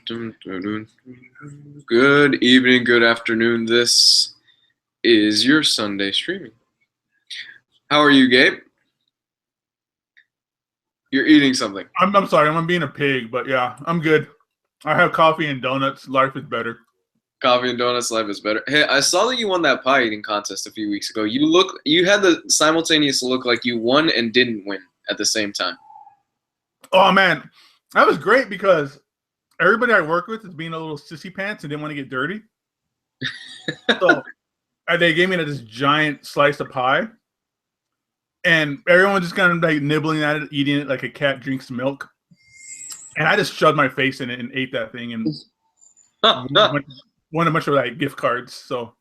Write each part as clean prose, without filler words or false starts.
Good evening, good afternoon. This is your Sunday streaming. How are you, Gabe? You're eating something. I'm sorry, I'm being a pig, but yeah, I'm good. I have coffee and donuts. Life is better. Coffee and donuts, life is better. Hey, I saw that you won that pie eating contest a few weeks ago. You had the simultaneous look like you won and didn't win at the same time. Oh man, that was great because everybody I work with is being a little sissy pants and didn't want to get dirty. So they gave me this giant slice of pie, and everyone was just kind of like nibbling at it, eating it like a cat drinks milk. And I just shoved my face in it and ate that thing and won a bunch of like gift cards. So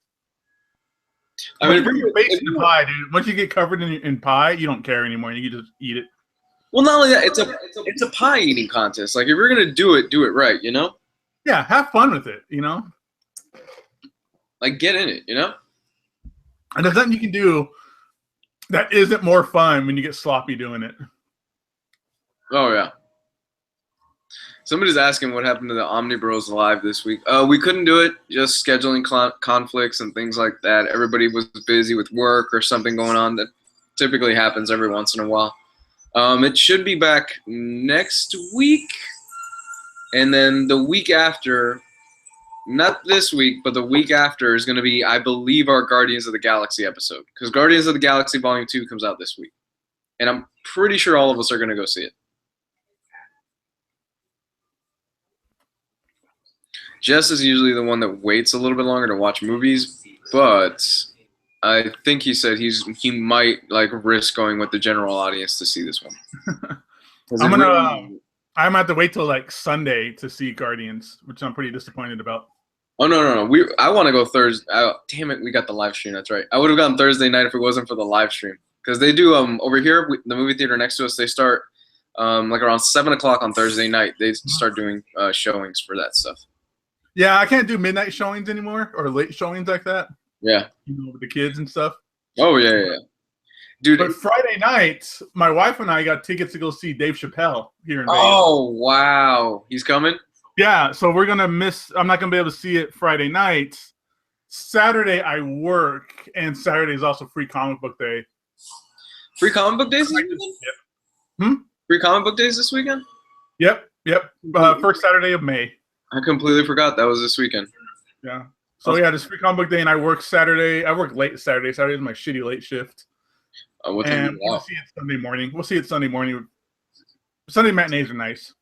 I mean, if your face in the pie, dude. Once you get covered in pie, you don't care anymore. You can just eat it. Well, not only that, it's a pie eating contest. Like if you're gonna do it right, you know? Yeah, have fun with it, you know? Like get in it, you know? And there's nothing you can do that isn't more fun when you get sloppy doing it. Oh yeah. Somebody's asking what happened to the Omni Bros live this week. We couldn't do it, just scheduling conflicts and things like that. Everybody was busy with work or something going on that typically happens every once in a while. It should be back next week, and then the week after, not this week, but the week after is going to be, I believe, our Guardians of the Galaxy episode, because Guardians of the Galaxy Volume 2 comes out this week, and I'm pretty sure all of us are going to go see it. Jess is usually the one that waits a little bit longer to watch movies, but I think he said he might like risk going with the general audience to see this one. I'm gonna have to wait till like Sunday to see Guardians, which I'm pretty disappointed about. Oh no! I want to go Thursday. Damn it, we got the live stream. That's right. I would have gone Thursday night if it wasn't for the live stream, because they do over here, the movie theater next to us. They start like around 7 o'clock on Thursday night. They start doing showings for that stuff. Yeah, I can't do midnight showings anymore or late showings like that. Yeah, you know, with the kids and stuff. Oh yeah. Dude, but Friday night, my wife and I got tickets to go see Dave Chappelle here in Vegas. Oh wow, he's coming. Yeah, so we're gonna miss. I'm not gonna be able to see it Friday night. Saturday I work, and Saturday is also free comic book day. Free comic book days this weekend? Yep. Free comic book days this weekend? Yep. First Saturday of May. I completely forgot that was this weekend. Yeah. So yeah, this free comic book day, and I work Saturday. I work late Saturday. Saturday is my shitty late shift. And we'll see it Sunday morning. Sunday matinees are nice.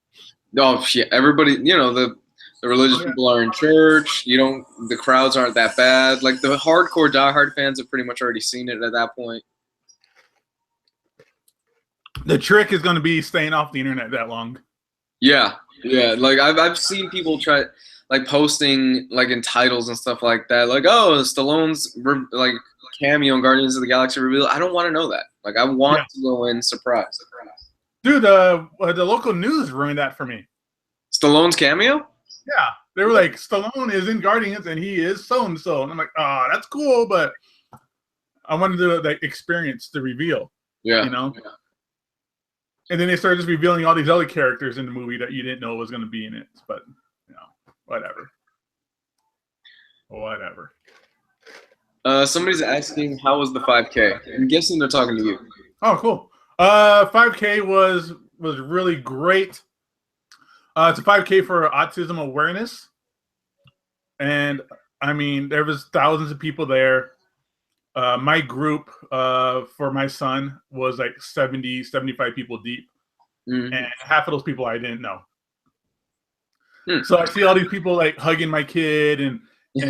Oh shit! Everybody, you know, the religious people are in church. The crowds aren't that bad. Like the hardcore diehard fans have pretty much already seen it at that point. The trick is going to be staying off the internet that long. Yeah. Like I've seen people try like posting like in titles and stuff like that. Like, oh, Stallone's like cameo in Guardians of the Galaxy reveal. I don't want to know that. Like I want to go in surprise. Dude, the local news ruined that for me. Stallone's cameo? Yeah. They were like, Stallone is in Guardians and he is so-and-so. And I'm like, oh, that's cool, but I wanted to like experience the reveal. Yeah. You know? Yeah. And then they started just revealing all these other characters in the movie that you didn't know was going to be in it. But, you know, whatever. Somebody's asking, how was the 5K? I'm guessing they're talking to you. Oh, cool. 5K was really great. It's a 5K for autism awareness. And, I mean, there was thousands of people there. My group for my son was like 70, 75 people deep. Mm-hmm. And half of those people I didn't know. So I see all these people like hugging my kid and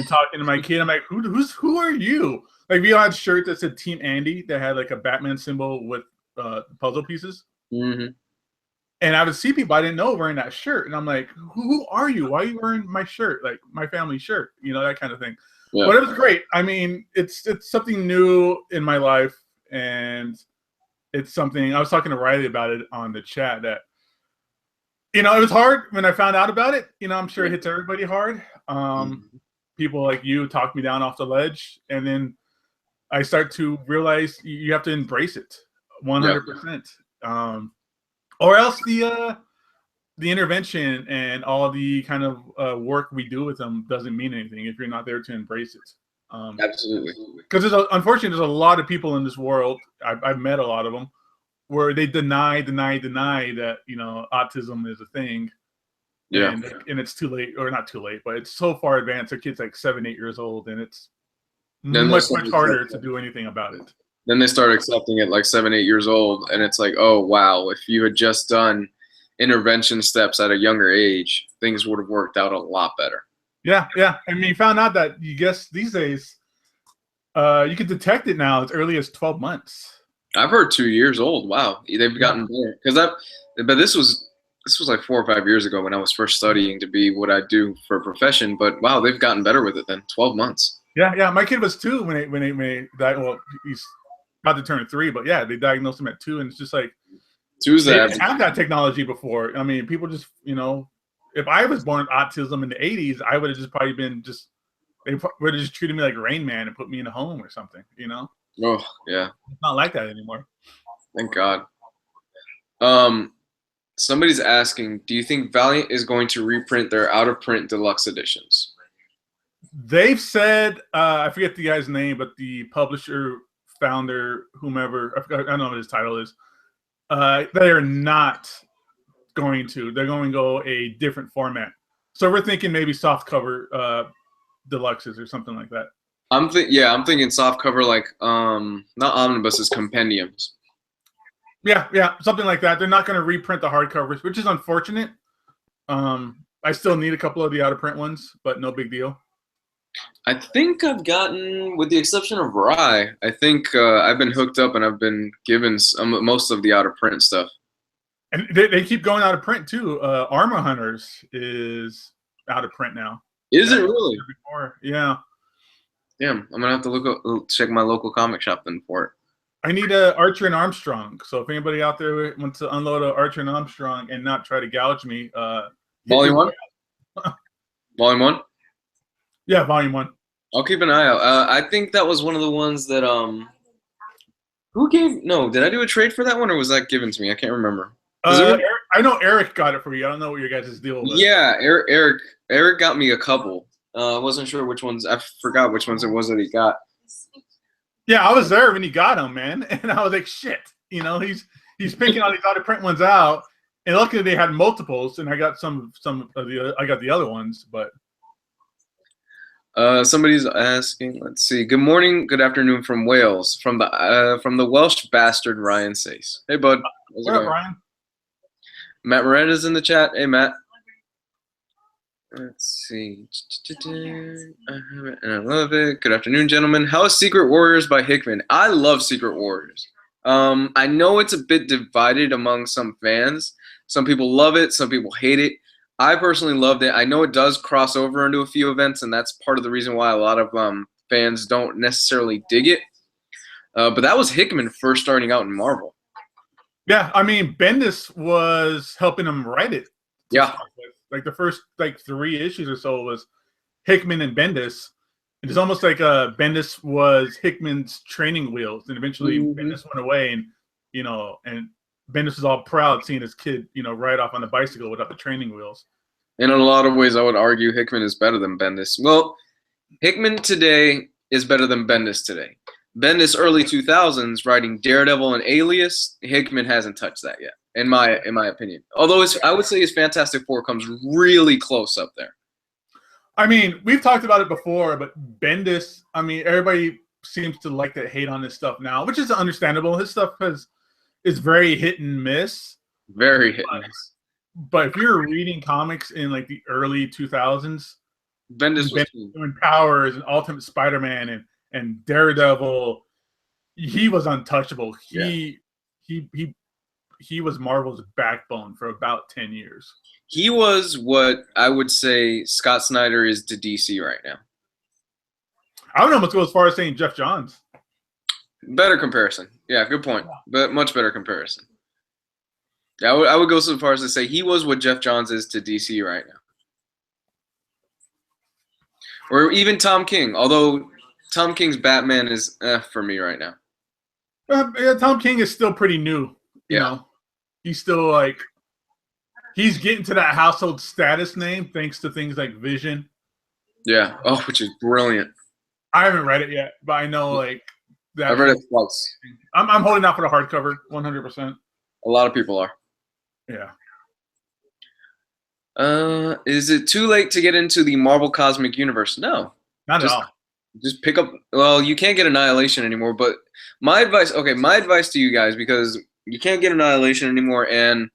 talking to my kid. I'm like, who are you? Like we all had shirts that said Team Andy that had like a Batman symbol with puzzle pieces. Mm-hmm. And I would see people I didn't know wearing that shirt. And I'm like, who are you? Why are you wearing my shirt? Like my family shirt, you know, that kind of thing. Yeah. But it was great. I mean, it's something new in my life. And it's something, I was talking to Riley about it on the chat that, you know, it was hard when I found out about it. You know, I'm sure it hits everybody hard. People like you talk me down off the ledge. And then I start to realize you have to embrace it 100%. Or else the intervention and all the kind of work we do with them doesn't mean anything if you're not there to embrace it. Absolutely. Because unfortunately, there's a lot of people in this world. I've met a lot of them where they deny that autism is a thing. Yeah. And it's too late, or not too late, but it's so far advanced. The kid's like 7, 8 years old, and it's much harder to do anything about it. Then they start accepting it like 7, 8 years old, and it's like, oh wow, if you had just done intervention steps at a younger age, things would have worked out a lot better. Yeah. I mean, you found out that you guess these days, you can detect it now as early as 12 months. I've heard 2 years old. Wow, they've gotten better. But this was like 4 or 5 years ago when I was first studying to be what I do for a profession. But wow, they've gotten better with it then. 12 months. Yeah. My kid was 2 when they died. Well, he's about to turn 3, but yeah, they diagnosed him at 2, and it's just like they didn't have that technology before. I mean, people just if I was born with autism in the 80s, I would have just probably been they would have just treated me like Rain Man and put me in a home or something. Oh yeah, it's not like that anymore. Thank God. Somebody's asking, do you think Valiant is going to reprint their out-of-print deluxe editions? They've said, I forget the guy's name, but the publisher, founder, whomever, I don't know what his title is, they are not going to. They're going to go a different format. So we're thinking maybe soft cover deluxes or something like that. I'm thinking soft cover, like not omnibuses, compendiums. Yeah, something like that. They're not going to reprint the hardcovers, which is unfortunate. I still need a couple of the out of print ones, but no big deal. I think I've gotten, with the exception of Rye, I think I've been hooked up and I've been given most of the out of print stuff. And they keep going out of print too. Armor Hunters is out of print now. Is it really? Before. Yeah. Damn, I'm gonna have to check my local comic shop then for it. I need a Archer and Armstrong. So if anybody out there wants to unload a Archer and Armstrong and not try to gouge me, Volume 1? Volume 1? Yeah, Volume 1. I'll keep an eye out. I think that was one of the ones that did I do a trade for that one, or was that given to me? I can't remember. I know Eric got it for you. I don't know what your guys' deal was. Yeah, Eric got me a couple. I wasn't sure which ones. I forgot which ones it was that he got. Yeah, I was there when he got them, man, and I was like, shit. He's picking all these out of print ones out, and luckily they had multiples, and I got some of the I got the other ones, but. Somebody's asking. Let's see. Good morning, good afternoon from Wales, from the Welsh bastard Ryan Sace. Hey, bud. What's up, Ryan? Matt Miranda's in the chat. Hey, Matt. Let's see. And I love it. Good afternoon, gentlemen. How is Secret Warriors by Hickman? I love Secret Warriors. I know it's a bit divided among some fans. Some people love it. Some people hate it. I personally loved it. I know it does cross over into a few events, and that's part of the reason why a lot of fans don't necessarily dig it. But that was Hickman first starting out in Marvel. Yeah, I mean, Bendis was helping him write it. Yeah. Like the first 3 issues or so was Hickman and Bendis. It's almost like Bendis was Hickman's training wheels, and eventually Bendis went away, and and Bendis was all proud seeing his kid, ride off on a bicycle without the training wheels. In a lot of ways, I would argue Hickman is better than Bendis. Well, Hickman today is better than Bendis today. Bendis early 2000s writing Daredevil and Alias, Hickman hasn't touched that yet, in my opinion. Although I would say his Fantastic Four comes really close up there. I mean, we've talked about it before, but Bendis, I mean, everybody seems to like to hate on his stuff now, which is understandable. His stuff is very hit and miss. Very hit and miss. But if you're reading comics in like the early 2000s, Bendis was doing Powers and Ultimate Spider-Man and Daredevil, he was untouchable. He was Marvel's backbone for about 10 years. He was what I would say Scott Snyder is to DC right now. I would almost go as far as saying Jeff Johns. Better comparison. Yeah, good point. But much better comparison. Yeah, I would go so far as to say he was what Jeff Johns is to DC right now. Or even Tom King, although Tom King's Batman is for me right now. Yeah, Tom King is still pretty new. You know, he's still like He's getting to that household status name thanks to things like Vision. Yeah. Oh, which is brilliant. I haven't read it yet, but I know like that. I've read it twice. I'm holding out for the hardcover, 100%. A lot of people are. Yeah. Is it too late to get into the Marvel Cosmic Universe? No. Not at all. Just pick up. Well, you can't get Annihilation anymore, but my advice to you guys, because you can't get Annihilation anymore, and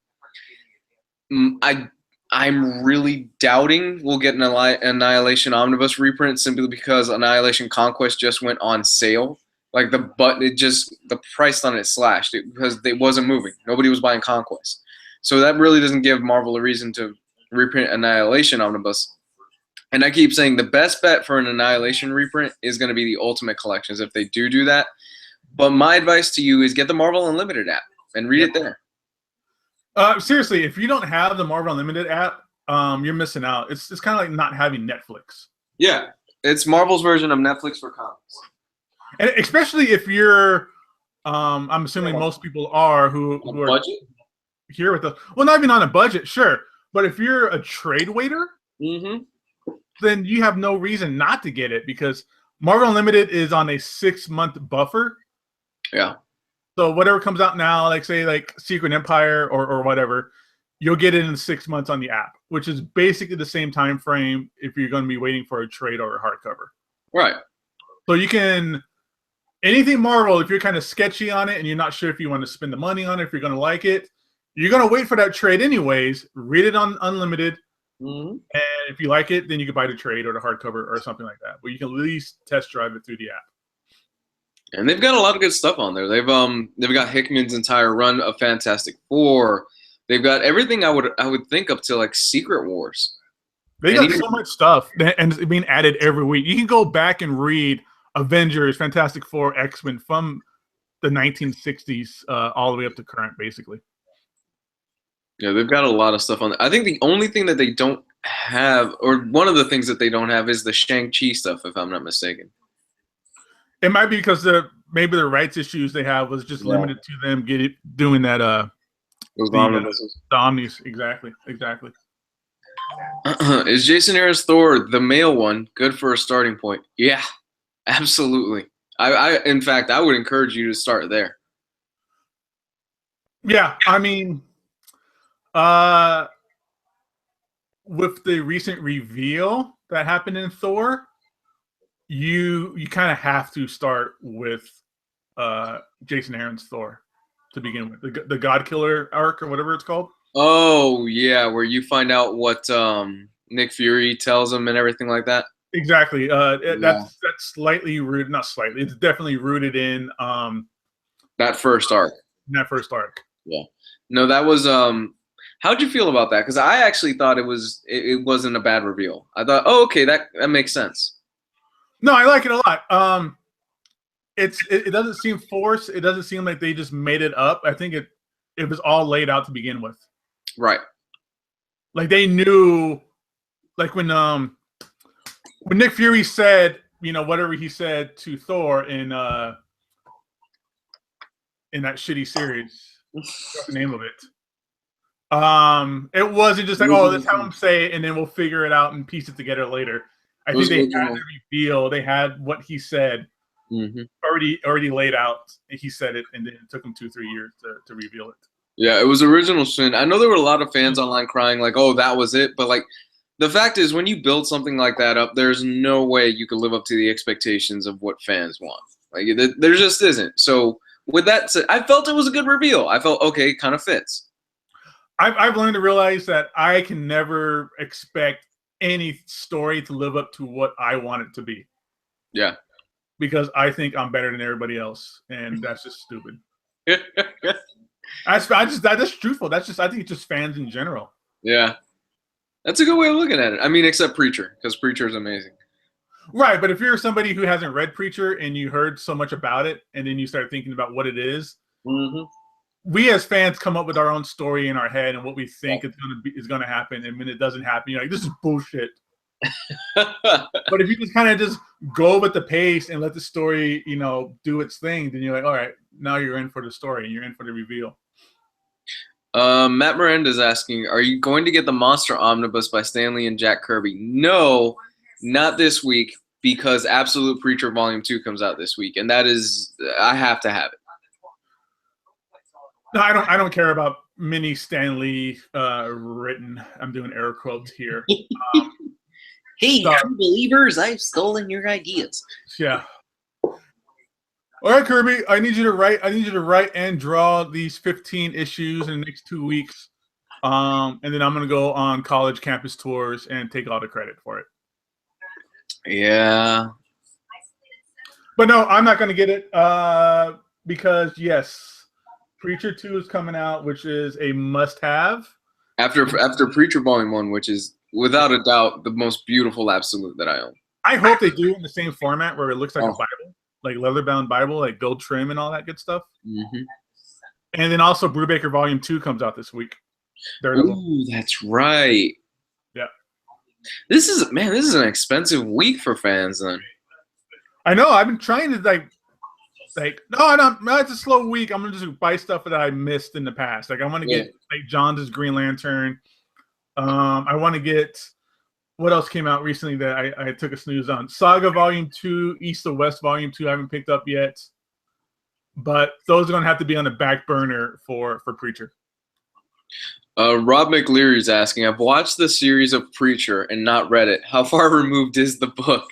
I'm really doubting we'll get an Annihilation Omnibus reprint simply because Annihilation Conquest just went on sale. Like the price on it slashed because it wasn't moving. Nobody was buying Conquest, so that really doesn't give Marvel a reason to reprint Annihilation Omnibus. And I keep saying the best bet for an Annihilation reprint is going to be the Ultimate Collections if they do that. But my advice to you is get the Marvel Unlimited app and read it there. Seriously, if you don't have the Marvel Unlimited app, you're missing out. It's kind of like not having Netflix. Yeah, it's Marvel's version of Netflix for comics. And especially if you're, I'm assuming most people are who are budget here with us. Well, not even on a budget, sure. But if you're a trade waiter, then you have no reason not to get it because Marvel Unlimited is on a 6-month buffer. Yeah. So whatever comes out now, like say like Secret Empire or whatever, you'll get it in 6 months on the app, which is basically the same time frame if you're going to be waiting for a trade or a hardcover. Right. So you can anything Marvel, if you're kind of sketchy on it and you're not sure if you want to spend the money on it, if you're going to like it, you're going to wait for that trade anyways. Read it on Unlimited. And if you like it, then you can buy the trade or the hardcover or something like that. But you can at least test drive it through the app. And they've got a lot of good stuff on there. They've got Hickman's entire run of Fantastic Four. They've got everything I would think up to like Secret Wars. They got so much stuff and it's being added every week. You can go back and read Avengers, Fantastic Four, X-Men from the 1960s all the way up to current, basically. Yeah, they've got a lot of stuff on there. I think the only thing that they don't have, or one of the things that they don't have, is the Shang-Chi stuff, if I'm not mistaken. It might be because maybe the rights issues they have was just limited to them doing that. Those omnibuses. The omnis, exactly. Is Jason Aaron's Thor the male one good for a starting point? Yeah, absolutely. In fact, I would encourage you to start there. Yeah, I mean, with the recent reveal that happened in Thor, you kind of have to start with Jason Aaron's Thor to begin with, the God Killer arc or whatever it's called. Oh yeah, where you find out what Nick Fury tells him and everything like that. Exactly. That's slightly rooted, not slightly. It's definitely rooted in that first arc. Yeah. No, that was how'd you feel about that? Because I actually thought it wasn't a bad reveal. I thought, oh, okay, that makes sense. No, I like it a lot. It doesn't seem forced. It doesn't seem like they just made it up. I think it was all laid out to begin with. Right. Like they knew, like when Nick Fury said, whatever he said to Thor in that shitty series. What's the name of it? It wasn't just like, oh, let's have him say it and then we'll figure it out and piece it together later. I think they had the reveal. They had what he said already laid out. He said it, and then it took him 2-3 years to reveal it. Yeah, it was original sin. I know there were a lot of fans online crying like, "Oh, that was it." But like, the fact is, when you build something like that up, there's no way you could live up to the expectations of what fans want. Like, there just isn't. So with that said, I felt it was a good reveal. I felt okay, it kind of fits. I've learned to realize that I can never expect any story to live up to what I want it to be. Yeah. Because I think I'm better than everybody else, and that's just stupid. That's truthful. I think it's just fans in general. Yeah. That's a good way of looking at it. I mean, except Preacher, because Preacher is amazing. Right, but if you're somebody who hasn't read Preacher and you heard so much about it, and then you start thinking about what it is, we as fans come up with our own story in our head and what we think is going to happen, and when it doesn't happen, you're like, this is bullshit. But if you just go with the pace and let the story, do its thing, then you're like, all right, now you're in for the story and you're in for the reveal. Matt Miranda is asking, are you going to get the Monster Omnibus by Stanley and Jack Kirby? No, not this week, because Absolute Preacher Volume 2 comes out this week, and that is, I have to have it. No, I don't care about mini Stanley written. I'm doing air quotes here. Hey, true believers, I've stolen your ideas. Yeah. All right, Kirby, I need you to write and draw these 15 issues in the next 2 weeks. And then I'm gonna go on college campus tours and take all the credit for it. Yeah. But no, I'm not gonna get it. Because yes, Preacher 2 is coming out, which is a must-have. After Preacher Volume 1, which is without a doubt the most beautiful Absolute that I own. I hope they do it in the same format where it looks like a Bible. Like leather-bound Bible, like gold trim and all that good stuff. Mm-hmm. And then also Brubaker Volume 2 comes out this week. Ooh, that's right. Yeah. This is an expensive week for fans then. I know. I've been trying to no, it's a slow week. I'm gonna just buy stuff that I missed in the past. Like I want to get like John's Green Lantern. I want to get what else came out recently that I took a snooze on? Saga Volume 2, East to West Volume 2. I haven't picked up yet, but those are gonna have to be on the back burner for Preacher. Rob McLeary is asking, I've watched the series of Preacher and not read it. How far removed is the book?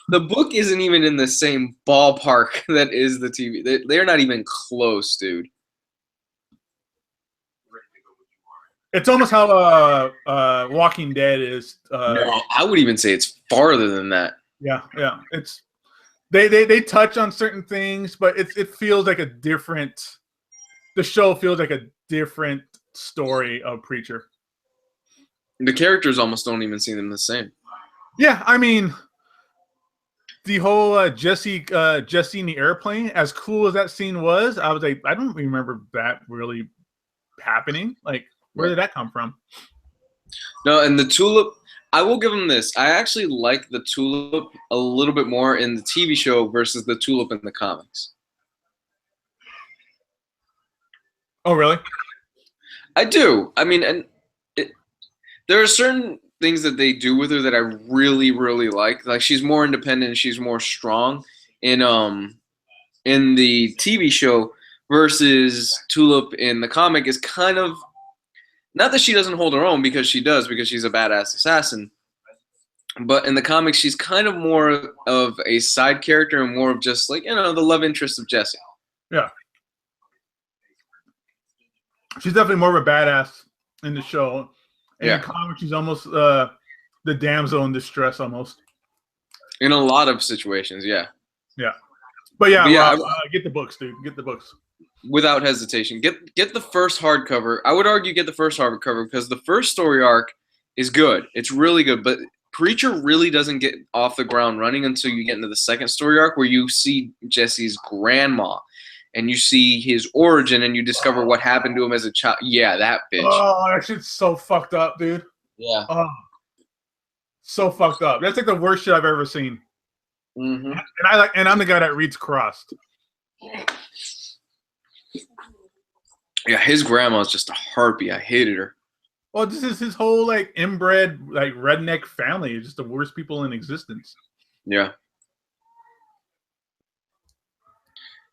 The book isn't even in the same ballpark that is the TV. They're not even close, dude. It's almost how Walking Dead is. No, I would even say it's farther than that. Yeah. It's they touch on certain things, but it feels like a different. The show feels like a different story of Preacher. The characters almost don't even seem them the same. Yeah, I mean, the whole Jesse in the airplane, as cool as that scene was, I was like, I don't remember that really happening. Like, where did that come from? No, and the Tulip, I will give them this. I actually like the Tulip a little bit more in the TV show versus the Tulip in the comics. Oh, really? I do. I mean, there are certain things that they do with her that I really, really like. Like she's more independent and she's more strong in the TV show versus Tulip in the comic is kind of not that she doesn't hold her own because she does because she's a badass assassin. But in the comics, she's kind of more of a side character and more of just like, the love interest of Jesse. Yeah. She's definitely more of a badass in the show. In the comic, she's almost the damsel in distress almost. In a lot of situations, yeah. Yeah. But Rob, get the books, dude. Get the books. Without hesitation. Get the first hardcover. I would argue get the first hardcover because the first story arc is good. It's really good. But Preacher really doesn't get off the ground running until you get into the second story arc where you see Jesse's grandma. And you see his origin, and you discover what happened to him as a child. Yeah, that bitch. Oh, that shit's so fucked up, dude. Yeah. Oh, so fucked up. That's like the worst shit I've ever seen. Mm-hmm. And I'm the guy that reads Crossed. Yeah, his grandma's just a harpy. I hated her. Well, this is his whole like inbred like redneck family. It's just the worst people in existence. Yeah.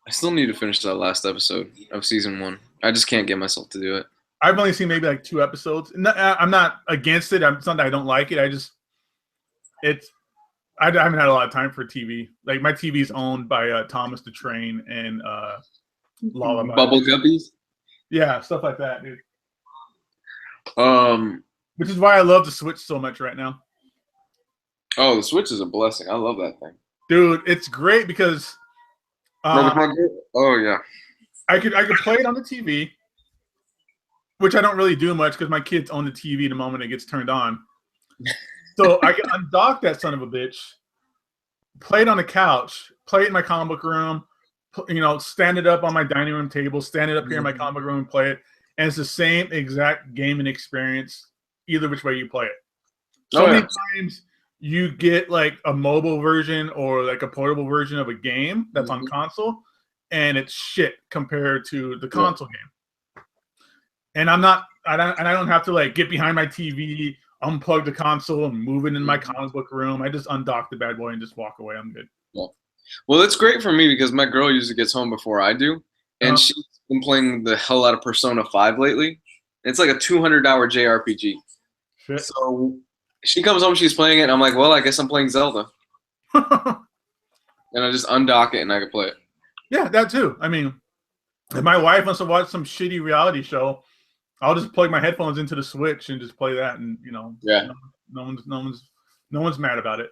I still need to finish that last episode of season 1. I just can't get myself to do it. I've only seen maybe like 2 episodes. I'm not against it. It's not that I don't like it. I haven't had a lot of time for TV. Like my TV's owned by Thomas the Train and Lullaby. Bubble Guppies? Yeah, stuff like that, dude. Which is why I love the Switch so much right now. Oh, the Switch is a blessing. I love that thing. Dude, it's great because oh yeah. I could play it on the TV, which I don't really do much because my kids own the TV the moment it gets turned on. So I can undock that son of a bitch, play it on the couch, play it in my comic book room, stand it up on my dining room table, stand it up here in my comic book room and play it. And it's the same exact gaming experience either which way you play it. So many times you get like a mobile version or like a portable version of a game that's on console, and it's shit compared to the console game. and I don't have to like get behind my TV, unplug the console, and move it in my comic book room. I just undock the bad boy and just walk away. I'm good. Yeah. Well, it's great for me because my girl usually gets home before I do, and she's been playing the hell out of Persona 5 lately. It's like a 200-hour JRPG. Shit. So she comes home, she's playing it, and I'm like, well, I guess I'm playing Zelda. And I just undock it and I can play it. Yeah, that too. I mean, if my wife wants to watch some shitty reality show, I'll just plug my headphones into the Switch and just play that, and yeah, no one's mad about it.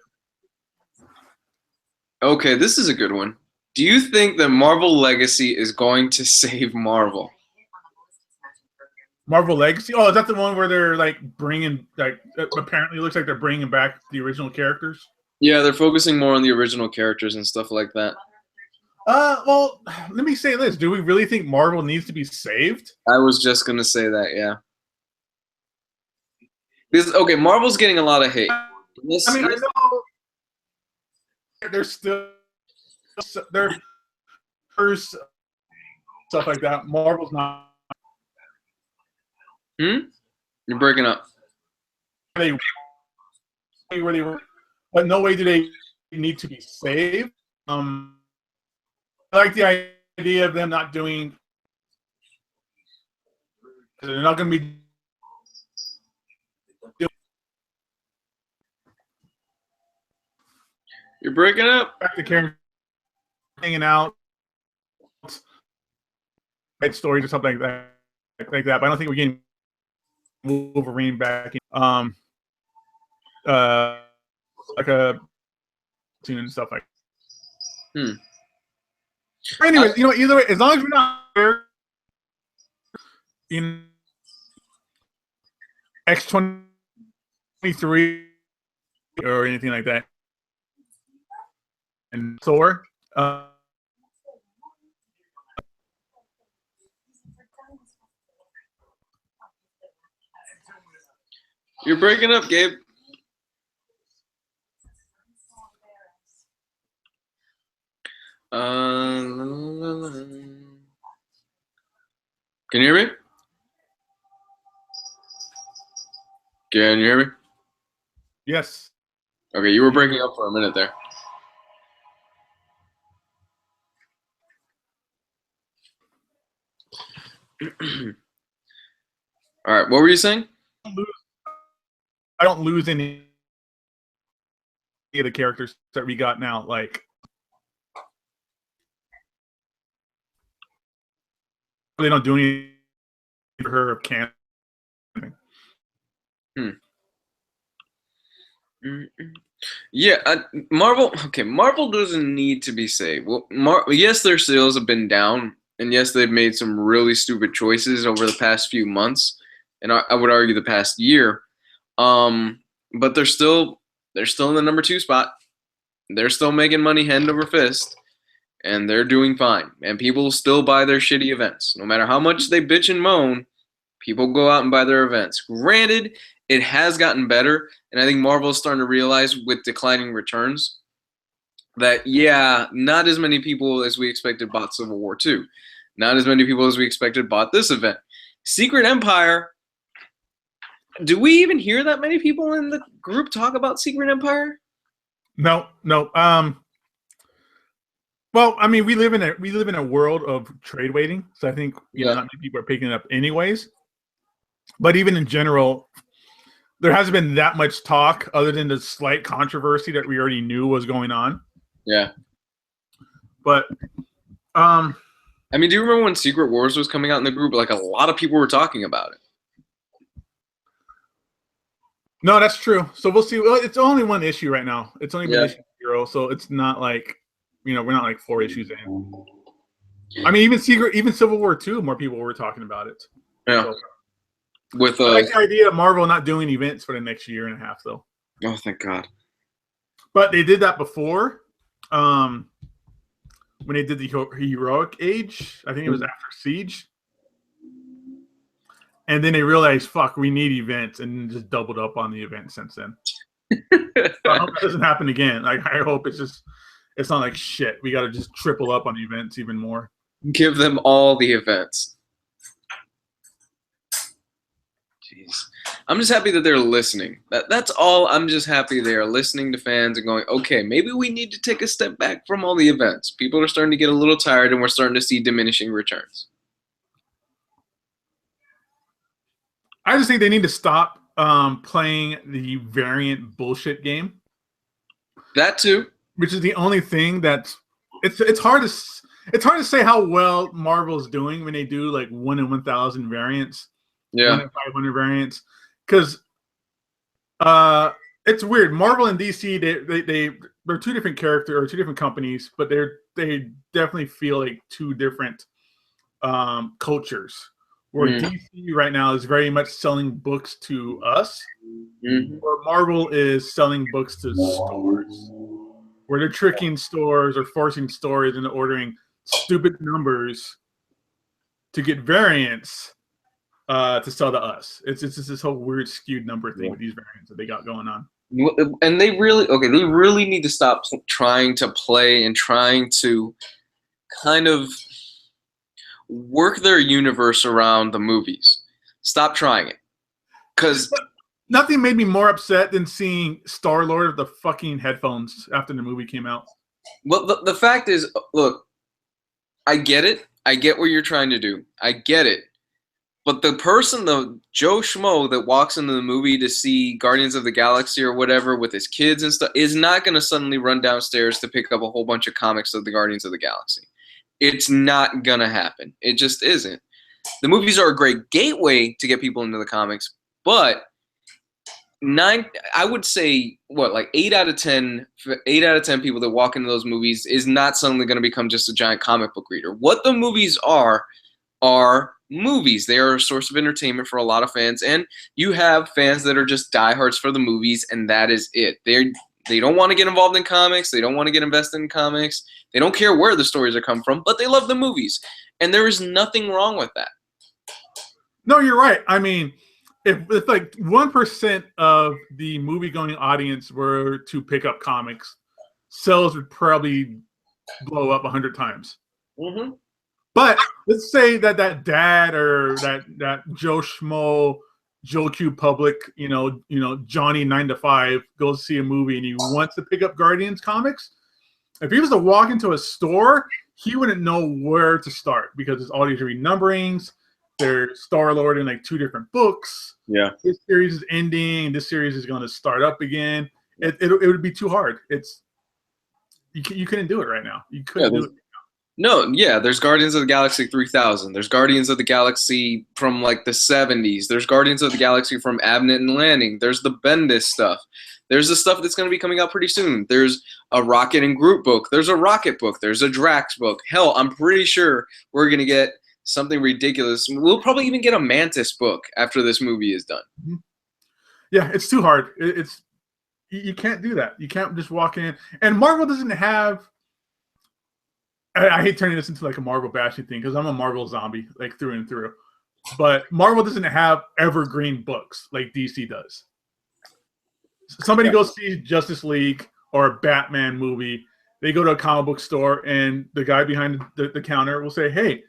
Okay, this is a good one. Do you think that Marvel Legacy is going to save Marvel? Marvel Legacy? Oh, is that the one where they're like bringing, like, apparently it looks like they're bringing back the original characters? Yeah, they're focusing more on the original characters and stuff like that. Well, let me say this. Do we really think Marvel needs to be saved? I was just going to say that, yeah. Because, okay, Marvel's getting a lot of hate. I mean, I know there's still there's stuff like that. Marvel's not. You're breaking up. Where they were, but no way do they need to be saved. I like the idea of them not doing. They're not going to be. You're breaking up. Back to Karen hanging out, right stories or something like that. But I don't think we're getting Wolverine back. Like a tune and stuff like. Anyways, either way, as long as we're not there in X-23 or anything like that, and Thor. You're breaking up, Gabe. Can you hear me? Can you hear me? Yes. Okay, you were breaking up for a minute there. All right, what were you saying? I don't lose any of the characters that we got now. Like, they don't do anything for her of canon. Yeah, Marvel. Okay, Marvel doesn't need to be saved. Well, yes, their sales have been down, and yes, they've made some really stupid choices over the past few months, and I would argue the past year. But they're still in the number 2 spot. They're still making money hand over fist, and they're doing fine. And people still buy their shitty events, no matter how much they bitch and moan. People go out and buy their events. Granted, it has gotten better, and I think Marvel is starting to realize with declining returns that, yeah, not as many people as we expected bought Civil War 2. Not as many people as we expected bought this event. Secret Empire, do we even hear that many people in the group talk about Secret Empire? No. Well, I mean, we live in a world of trade waiting, so I think not many people are picking it up anyways. But even in general, there hasn't been that much talk other than the slight controversy that we already knew was going on. Yeah. But, I mean, do you remember when Secret Wars was coming out in the group? Like, a lot of people were talking about it. No, that's true. So we'll see. Well, it's only one issue right now. It's only been issue 0, so it's not like, we're not like 4 issues in. I mean, even Civil War 2, more people were talking about it. Yeah. So, with I like the idea of Marvel not doing events for the next year and a half, though. Oh, thank God. But they did that before, when they did the Heroic Age. I think it was after Siege. And then they realized, fuck, we need events, and just doubled up on the event since then. So I hope that doesn't happen again. Like, I hope it's not like shit. We got to just triple up on events even more. Give them all the events. Jeez. I'm just happy that they're listening. That's all. I'm just happy they are listening to fans and going, okay, maybe we need to take a step back from all the events. People are starting to get a little tired, and we're starting to see diminishing returns. I just think they need to stop playing the variant bullshit game. That too. Which is the only thing that's it's hard to say how well Marvel's doing when they do like 1 in 1,000 variants, 1 in 500 variants, because it's weird. Marvel and DC they're two different characters or two different companies, but they definitely feel like two different cultures. Where DC right now is very much selling books to us, where Marvel is selling books to stores. Where they're tricking stores or forcing stores into ordering stupid numbers to get variants to sell to us. It's just this whole weird skewed number thing with these variants that they got going on. And they really need to stop trying to play and trying to kind of work their universe around the movies. Stop trying it. Because nothing made me more upset than seeing Star-Lord with the fucking headphones after the movie came out. Well, the fact is, look, I get it. I get what you're trying to do. I get it. But the person, the Joe Schmo that walks into the movie to see Guardians of the Galaxy or whatever with his kids and stuff is not going to suddenly run downstairs to pick up a whole bunch of comics of the Guardians of the Galaxy. It's not going to happen. It just isn't. The movies are a great gateway to get people into the comics, but I would say like 8 out of 10 people that walk into those movies is not suddenly going to become just a giant comic book reader. What the movies are movies. They are a source of entertainment for a lot of fans, and you have fans that are just diehards for the movies, and that is it. They don't want to get involved in comics. They don't want to get invested in comics. They don't care where the stories are come from, but they love the movies, and there is nothing wrong with that. No, you're right. I mean, if like 1% of the movie-going audience were to pick up comics, sales would probably blow up 100 times. Mm-hmm. But let's say that dad or that Joe Schmo, Joe Q Public, Johnny 9 to 5 goes see a movie and he wants to pick up Guardians comics. If he was to walk into a store, he wouldn't know where to start because there's all these renumberings. There's Star-Lord in like 2 different books. Yeah. This series is ending. This series is going to start up again. It would be too hard. You couldn't do it right now. You couldn't do it. No, yeah, there's Guardians of the Galaxy 3000. There's Guardians of the Galaxy from like the 70s. There's Guardians of the Galaxy from Abnett and Lanning. There's the Bendis stuff. There's the stuff that's going to be coming out pretty soon. There's a Rocket and Groot book. There's a Rocket book. There's a Drax book. Hell, I'm pretty sure we're going to get something ridiculous. We'll probably even get a Mantis book after this movie is done. Yeah, it's too hard. You can't do that. You can't just walk in. And Marvel doesn't have... I hate turning this into like a Marvel bashing thing because I'm a Marvel zombie, like through and through. But Marvel doesn't have evergreen books like DC does. Somebody goes see Justice League or a Batman movie. They go to a comic book store and the guy behind the counter will say, "Hey,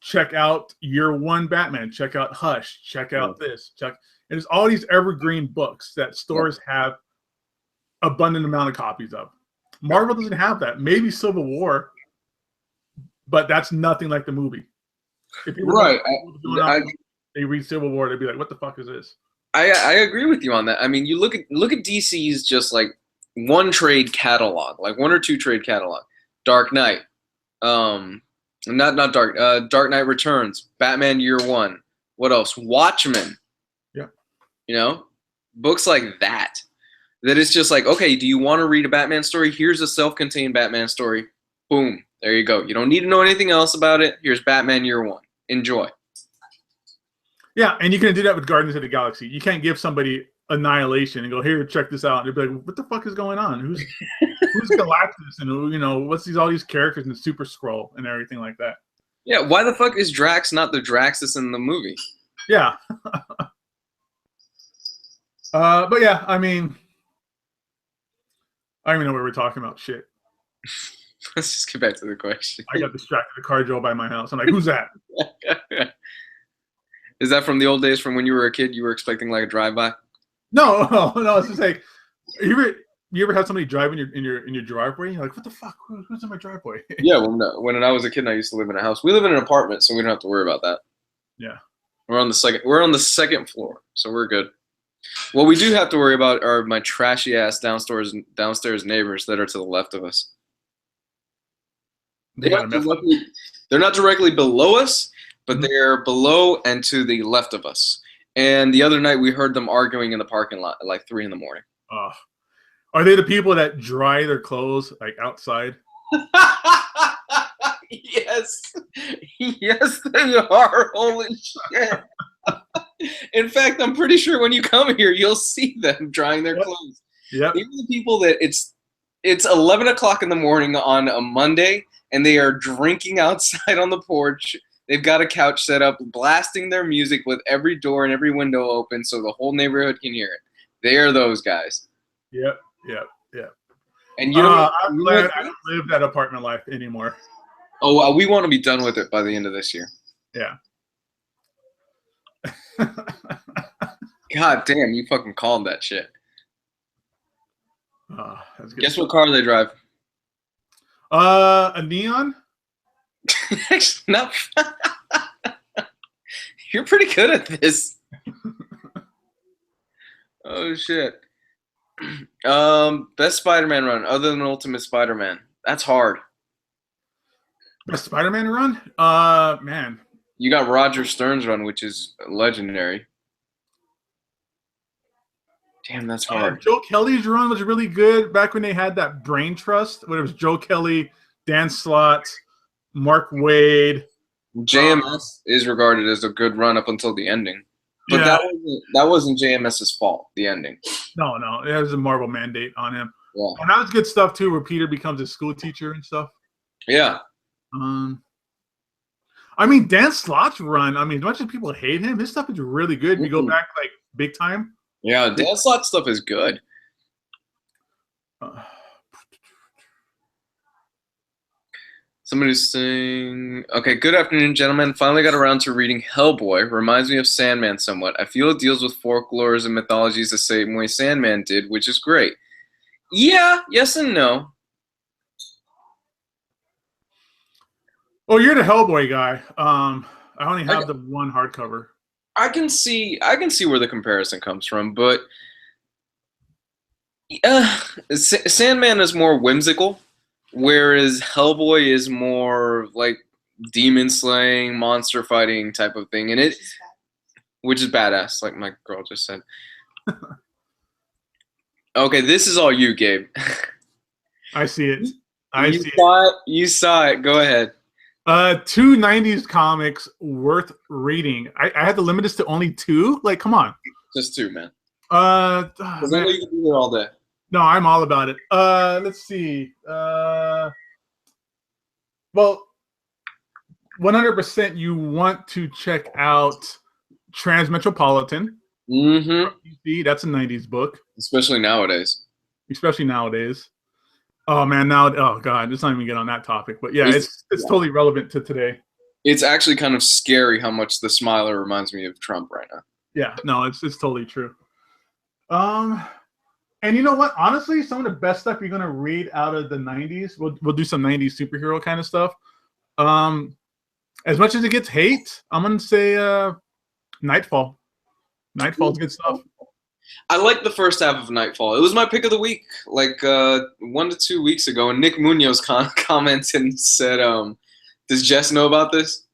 check out Year One Batman. Check out Hush. Check out this. And there's all these evergreen books that stores have abundant amount of copies of. Marvel doesn't have that. Maybe Civil War. But that's nothing like the movie. If right. They read Civil War, they'd be like, what the fuck is this? I agree with you on that. I mean, you look at DC's just like one trade catalog, like 1 or 2 trade catalog. Dark Knight. Not Dark Knight Returns, Batman Year One. What else? Watchmen. Yeah. Books like that. That it's just like, okay, do you want to read a Batman story? Here's a self-contained Batman story. Boom. There you go. You don't need to know anything else about it. Here's Batman Year One. Enjoy. Yeah, and you can do that with Guardians of the Galaxy. You can't give somebody Annihilation and go, here, check this out. And they'll be like, what the fuck is going on? Who's Galactus? And what's all these characters and Super Skrull and everything like that? Yeah, why the fuck is Drax not the Drax that's in the movie? Yeah. But yeah, I mean, I don't even know what we're talking about. Shit. Let's just get back to the question. I got distracted. The car drove by my house. I'm like, who's that? Is that from the old days from when you were a kid? You were expecting like a drive-by? No, no. It's just like you ever had somebody drive in your driveway? You're like, what the fuck? Who's in my driveway? Yeah, when I was a kid and I used to live in a house. We live in an apartment, so we don't have to worry about that. Yeah. We're on the second floor, so we're good. What we do have to worry about are my trashy ass downstairs neighbors that are to the left of us. They're not directly below us, but they're below and to the left of us. And the other night we heard them arguing in the parking lot at like 3 a.m. Are they the people that dry their clothes like outside? Yes. Yes, they are. Holy shit. In fact, I'm pretty sure when you come here, you'll see them drying their clothes. Yeah. These are the people that it's 11 o'clock in the morning on a Monday, and they are drinking outside on the porch. They've got a couch set up, blasting their music with every door and every window open so the whole neighborhood can hear it. They are those guys. Yep. And you know, I'm glad I don't live that apartment life anymore. Oh, we want to be done with it by the end of this year. Yeah. God damn, you fucking called that shit. That's good. Guess what car they drive? A neon? No. You're pretty good at this. Oh shit. Best Spider-Man run other than Ultimate Spider-Man. That's hard. Best Spider-Man run? Man. You got Roger Stern's run, which is legendary. Damn, that's hard. Joe Kelly's run was really good back when they had that brain trust. When it was Joe Kelly, Dan Slott, Mark Waid. JMS is regarded as a good run up until the ending. But that wasn't JMS's fault, the ending. No, it was a Marvel mandate on him. Yeah. And that was good stuff too, where Peter becomes a school teacher and stuff. Yeah. I mean, Dan Slott's run, as much as people hate him, his stuff is really good. You go back like big time. Yeah, Dan Slott stuff is good. Somebody's saying, okay, good afternoon, gentlemen. Finally got around to reading Hellboy. Reminds me of Sandman somewhat. I feel it deals with folklores and mythologies the same way Sandman did, which is great. Yeah, yes and no. Oh, you're the Hellboy guy. I only have the one hardcover. I can see where the comparison comes from, but Sandman is more whimsical, whereas Hellboy is more like demon slaying, monster fighting type of thing, and which is badass, like my girl just said. Okay, this is all you, Gabe. I see it. You saw it. Go ahead. 2 90s comics worth reading. I had to limit this to only 2. Like, come on. Just 2, man. Because I know you can be here all day. No, I'm all about it. Let's see. Well, 100% you want to check out Transmetropolitan. Mm-hmm. That's a 90s book. Especially nowadays. Oh man, oh god, let's not even get on that topic. But yeah, it's totally relevant to today. It's actually kind of scary how much the Smiler reminds me of Trump right now. Yeah, no, it's totally true. And you know what? Honestly, some of the best stuff you're gonna read out of the 90s, we'll do some 90s superhero kind of stuff. As much as it gets hate, I'm gonna say Nightfall. Nightfall's good stuff. I like the first half of Nightfall. It was my pick of the week, like 1 to 2 weeks ago. And Nick Munoz commented and said, "Does Jess know about this?"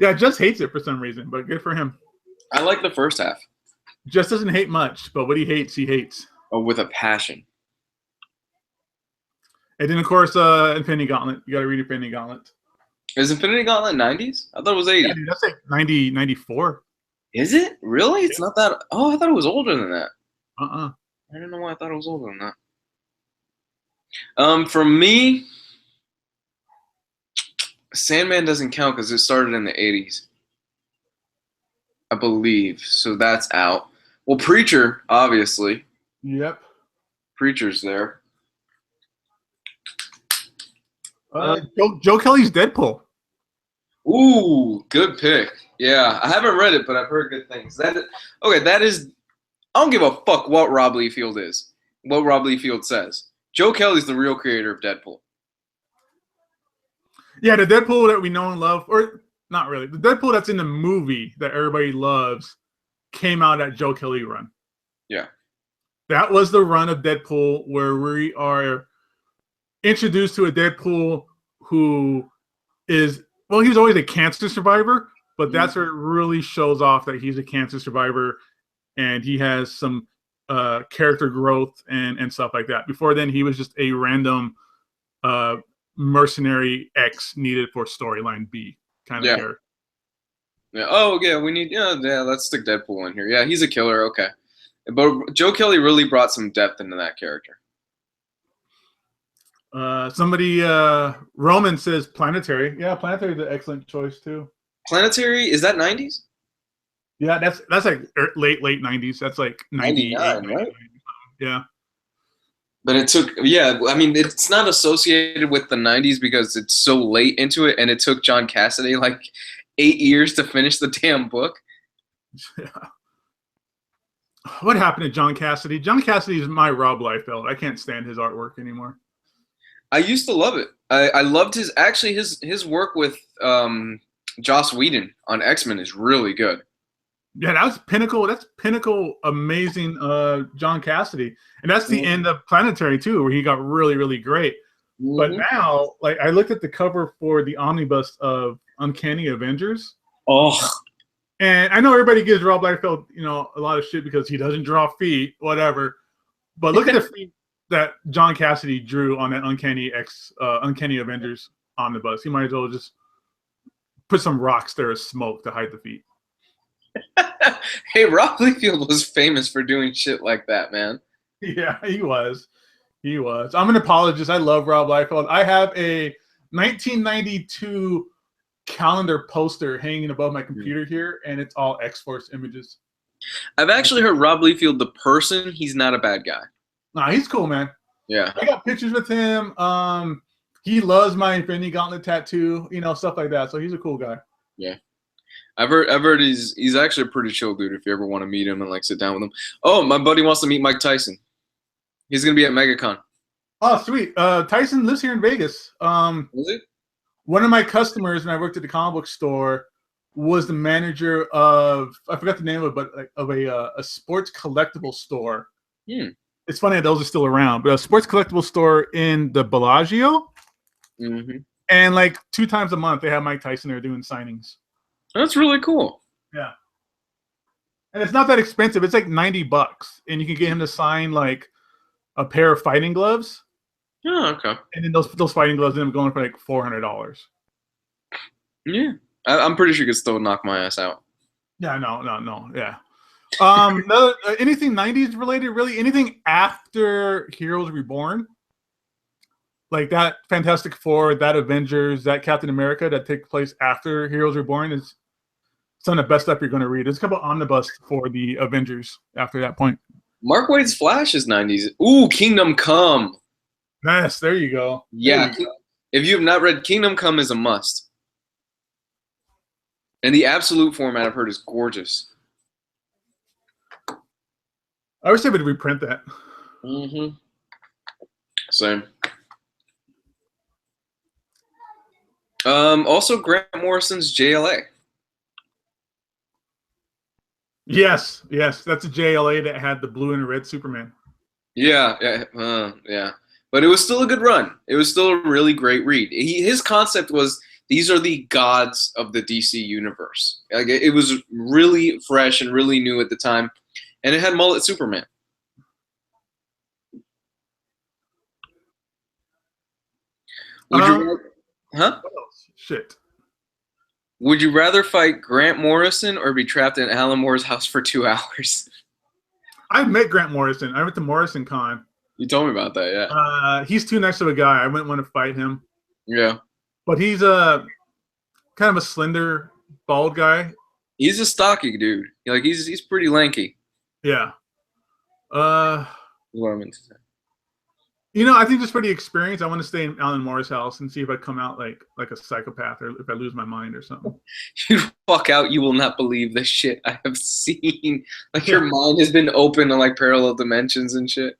Yeah, Jess hates it for some reason, but good for him. I like the first half. Jess doesn't hate much, but what he hates, he hates. Oh, with a passion. And then, of course, Infinity Gauntlet. You got to read Infinity Gauntlet. Is Infinity Gauntlet 90s? I thought it was 80s. Yeah, dude, that's like 90, 94. Is it? Really? It's not that... Oh, I thought it was older than that. I don't know why I thought it was older than that. For me, Sandman doesn't count because it started in the 80s. I believe. So that's out. Well, Preacher, obviously. Yep. Preacher's there. Joe Kelly's Deadpool. Ooh, good pick. Yeah, I haven't read it, but I've heard good things. Okay. That is. I don't give a fuck what Rob Liefeld is. What Rob Liefeld says. Joe Kelly's the real creator of Deadpool. Yeah, the Deadpool that we know and love, or not really, the Deadpool that's in the movie that everybody loves came out at Joe Kelly run. Yeah. That was the run of Deadpool where we are introduced to a Deadpool who is, well, he was always a cancer survivor, but that's where it really shows off that he's a cancer survivor and he has some character growth and stuff like that. Before then, he was just a random mercenary X needed for storyline B kind of character. Yeah. Oh, yeah. We need. Yeah. Let's stick Deadpool in here. Yeah, he's a killer. Okay. But Joe Kelly really brought some depth into that character. Somebody, Roman says Planetary. Yeah, Planetary is an excellent choice too. Planetary, is that 90s? Yeah, that's like late 90s. That's like 99, right? Yeah. But it took, yeah, I mean, it's not associated with the 90s because it's so late into it, and it took John Cassidy like 8 years to finish the damn book. Yeah. What happened to John Cassidy? John Cassidy is my Rob Liefeld. I can't stand his artwork anymore. I used to love it. I loved his work with Joss Whedon on X-Men is really good. Yeah, that was pinnacle. That's pinnacle, amazing John Cassidy. And that's the end of Planetary too, where he got really, really great. But now, like, I looked at the cover for the omnibus of Uncanny Avengers. Oh. And I know everybody gives Rob Liefeld, a lot of shit because he doesn't draw feet, whatever. But look at the feet that John Cassidy drew on that Uncanny Avengers omnibus. He might as well just put some rocks there as smoke to hide the feet. Hey, Rob Liefeld was famous for doing shit like that, man. Yeah, he was. I'm an apologist. I love Rob Liefeld. I have a 1992 calendar poster hanging above my computer here, and it's all X-Force images. I've actually heard Rob Liefeld, the person, he's not a bad guy. Nah, he's cool, man. Yeah. I got pictures with him. He loves my Infinity Gauntlet tattoo, stuff like that. So he's a cool guy. Yeah. I've heard he's actually a pretty chill dude if you ever want to meet him and like sit down with him. Oh, my buddy wants to meet Mike Tyson. He's gonna be at MegaCon. Oh, sweet. Tyson lives here in Vegas. Is he? One of my customers when I worked at the comic book store was the manager of, I forgot the name of it, but like of a sports collectible store. It's funny that those are still around, but a sports collectible store in the Bellagio. And like 2 times a month they have Mike Tyson there doing signings. That's really cool. Yeah. And it's not that expensive. It's like $90, and you can get him to sign like a pair of fighting gloves. Oh, okay. And then those fighting gloves end up going for like $400. Yeah, I'm pretty sure you could still knock my ass out. Yeah, no, yeah. Anything 90s related, really? Anything after Heroes Reborn? Like that Fantastic Four, that Avengers, that Captain America that take place after Heroes Reborn is some of the best stuff you're going to read. There's a couple omnibus for the Avengers after that point. Mark Waid's Flash is 90s. Ooh, Kingdom Come. Nice, there you go. Yeah, if you have not read Kingdom Come is a must. And the absolute format I've heard is gorgeous. I wish they would reprint that. Same. Also, Grant Morrison's JLA. Yes, that's a JLA that had the blue and red Superman. Yeah. But it was still a good run. It was still a really great read. His concept was these are the gods of the DC universe. Like it was really fresh and really new at the time, and it had mullet Superman. Would you? Huh? Shit. Would you rather fight Grant Morrison or be trapped in Alan Moore's house for 2 hours? I've met Grant Morrison. I went to Morrison Con. You told me about that, yeah. He's too nice of a guy. I wouldn't want to fight him. Yeah. But he's a kind of a slender, bald guy. He's a stocky dude. Like he's pretty lanky. Yeah. What I meant to say. You know, I think just for the experience, I want to stay in Alan Moore's house and see if I come out like a psychopath or if I lose my mind or something. You walk out, you will not believe the shit I have seen. Like Yeah. your mind has been open to like parallel dimensions and shit.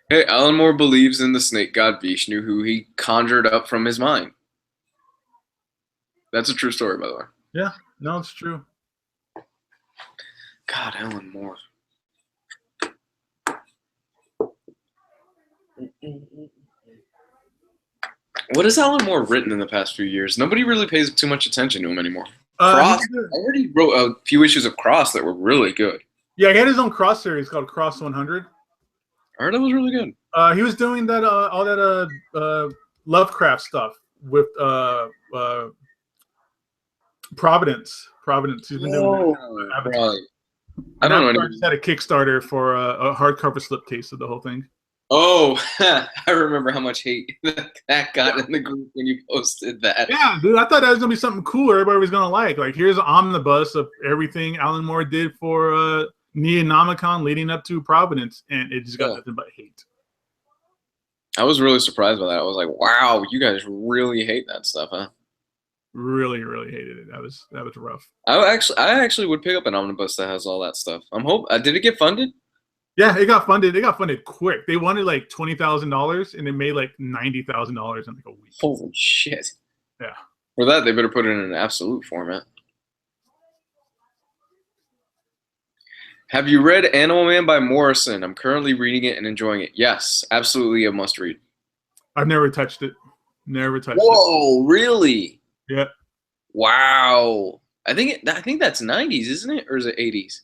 Hey, Alan Moore believes in the snake god Vishnu, who he conjured up from his mind. That's a true story, by the way. Yeah, no, it's true. God, Alan Moore. What has Alan Moore written in the past few years? Nobody really pays too much attention to him anymore. Cross. I heard he wrote a few issues of Cross that were really good. Yeah, he had his own Cross series called Cross 100. I heard it was really good. He was doing that all that Lovecraft stuff with Providence. He's been doing that. Right. I don't know. Just had a Kickstarter for a hardcover slipcase of the whole thing. Oh, I remember how much hate that got in the group when you posted that. Yeah, dude, I thought that was gonna be something cool everybody was gonna like. Like, here's an omnibus of everything Alan Moore did for Neonomicon leading up to Providence, and it just got nothing but hate. I was really surprised by that. I was like, wow, you guys really hate that stuff, huh? Really, really hated it. That was rough. I actually would pick up an omnibus that has all that stuff. Did it get funded? Yeah, it got funded. It got funded quick. They wanted like $20,000, and they made like $90,000 in like a week. Holy shit! Yeah. For that, they better put it in an absolute format. Have you read Animal Man by Morrison? I'm currently reading it and enjoying it. Yes, absolutely a must read. I've never touched it. Never touched it. Whoa, really? Yeah. Wow. I think that's 90s, isn't it? Or is it 80s?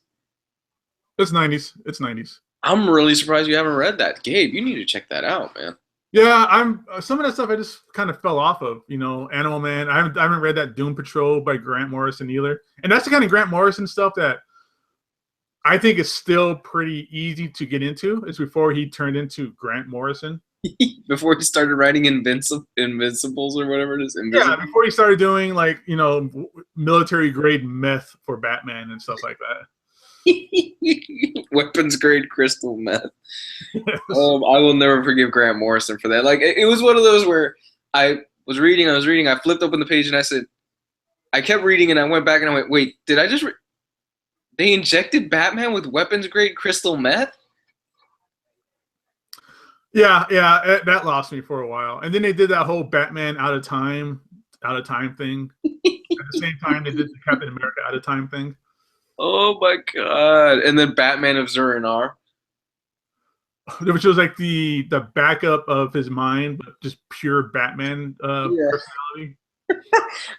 It's 90s. It's 90s. I'm really surprised you haven't read that. Gabe, you need to check that out, man. Yeah, I'm some of that stuff I just kind of fell off of. You know, Animal Man. I haven't read that Doom Patrol by Grant Morrison either. And that's the kind of Grant Morrison stuff that I think is still pretty easy to get into. It's before he turned into Grant Morrison. Before he started writing Invincibles or whatever it is. Yeah, before he started doing like, you know, military grade meth for Batman and stuff like that. Weapons grade crystal meth. Yes. I will never forgive Grant Morrison for that. Like, it was one of those where I was reading, I flipped open the page and I kept reading and I went back and I went, wait, did I just they injected Batman with weapons grade crystal meth? Yeah, that lost me for a while. And then they did that whole Batman out of time thing. At the same time, they did the Captain America out of time thing. Oh my god! And then Batman of Zur-En-Arrh, which was like the backup of his mind, but just pure Batman personality.